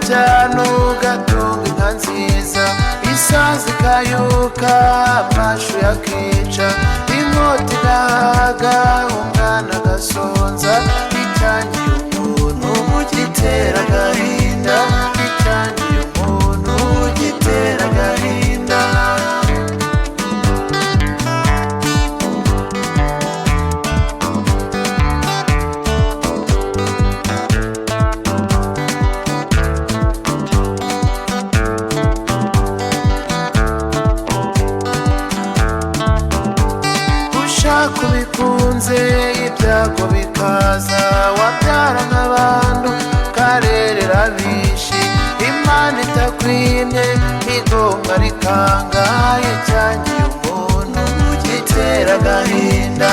cyane ugatunga inka nziza, isazi kayuka amashu yakica, inkota igahaga umwana agasonza, icyangiye umuntu gitera agahinda, icyangiye umuntu gitera agahinda. Kubikunze ibyago bikaza, wabyara nk'abantu karerera bishi, Imana itakwimye igonga rikanga, icyangiye umuntu gitera agahinda.